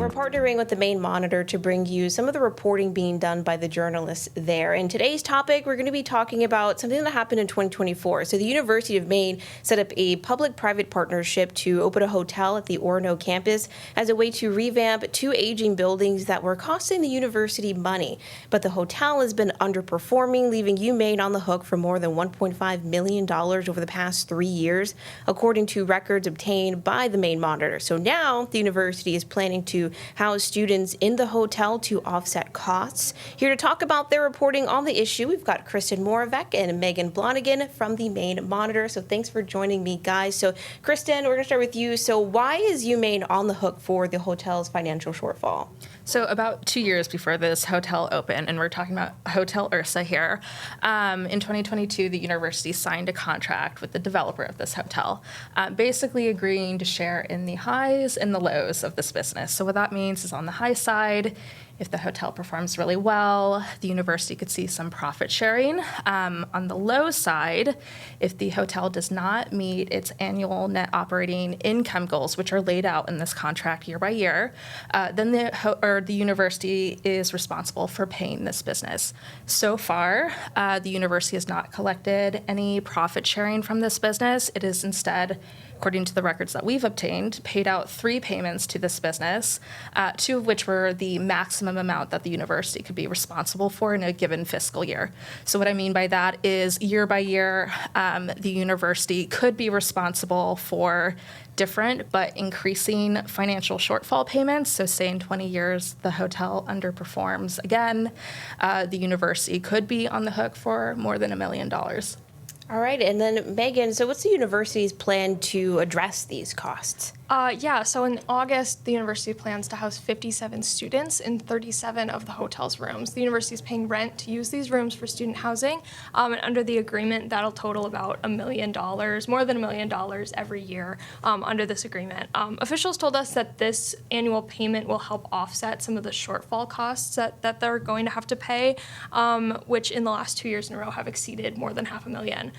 We're partnering with the Maine-Monitor to bring you some of the reporting being done by the journalists there. In today's topic, we're going to be talking about something that happened in 2024. So the University of Maine set up a public-private partnership to open a hotel at the Orono campus as a way to revamp two aging buildings that were costing the university money. But the hotel has been underperforming, leaving UMaine on the hook for more than $1.5 million over the past 3 years, according to records obtained by the Maine-Monitor. So now the university is planning to house students in the hotel to offset costs. Here to talk about their reporting on the issue, we've got Kristen Moravec and Megan Blonigan from the Maine-Monitor. So thanks for joining me, guys. So Kristen, we're going to start with you. So why is UMaine on the hook for the hotel's financial shortfall? So about 2 years before this hotel opened, and we're talking about Hotel Ursa here, in 2022, the university signed a contract with the developer of this hotel, basically agreeing to share in the highs and the lows of this business. So what that means is on the high side, if the hotel performs really well, the university could see some profit sharing. On the low side, if the hotel does not meet its annual net operating income goals, which are laid out in this contract year by year, then the university is responsible for paying this business. So far, the university has not collected any profit sharing from this business. It is instead, according to the records that we've obtained, paid out 3 payments to this business, 2 of which were the maximum amount that the university could be responsible for in a given fiscal year. So what I mean by that is year by year, the university could be responsible for different but increasing financial shortfall payments. So say in 20 years, the hotel underperforms again, the university could be on the hook for more than $1 million. All right, and then Megan, so what's the university's plan to address these costs? So in August, the university plans to house 57 students in 37 of the hotel's rooms. The university is paying rent to use these rooms for student housing, and under the agreement, that'll total about $1 million, more than $1 million every year under this agreement. Officials told us that this annual payment will help offset some of the shortfall costs that they're going to have to pay, which in the last 2 years in a row have exceeded more than $500,000.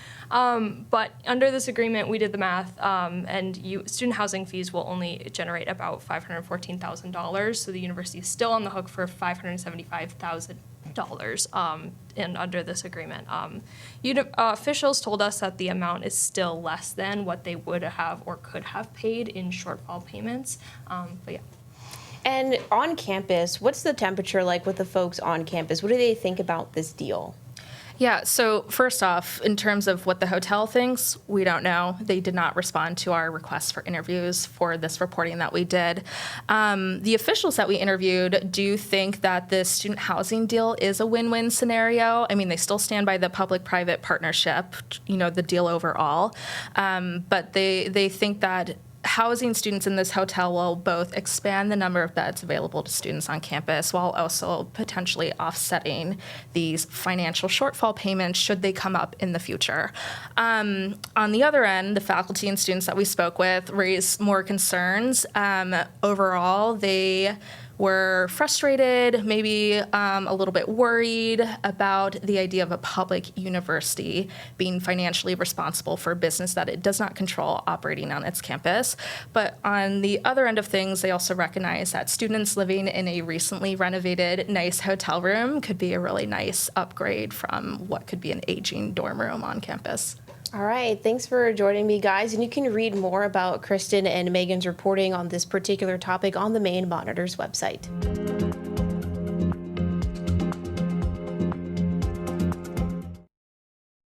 But under this agreement, we did the math, and student housing fees will only generate about $514,000, so the university is still on the hook for $575,000 and under this agreement. Officials told us that the amount is still less than what they would have or could have paid in shortfall payments, but yeah. And on campus, what's the temperature like with the folks on campus? What do they think about this deal? Yeah, so first off, in terms of what the hotel thinks, we don't know. They did not respond to our requests for interviews for this reporting that we did. The officials that we interviewed do think that this student housing deal is a win-win scenario. I mean, they still stand by the public-private partnership, the deal overall. But they think that housing students in this hotel will both expand the number of beds available to students on campus while also potentially offsetting these financial shortfall payments should they come up in the future. On the other end, the faculty and students that we spoke with raised more concerns. Overall, they were frustrated, maybe a little bit worried about the idea of a public university being financially responsible for a business that it does not control operating on its campus. But on the other end of things, they also recognize that students living in a recently renovated nice hotel room could be a really nice upgrade from what could be an aging dorm room on campus. All right, thanks for joining me, guys. And you can read more about Kristen and Megan's reporting on this particular topic on the Maine-Monitor's website.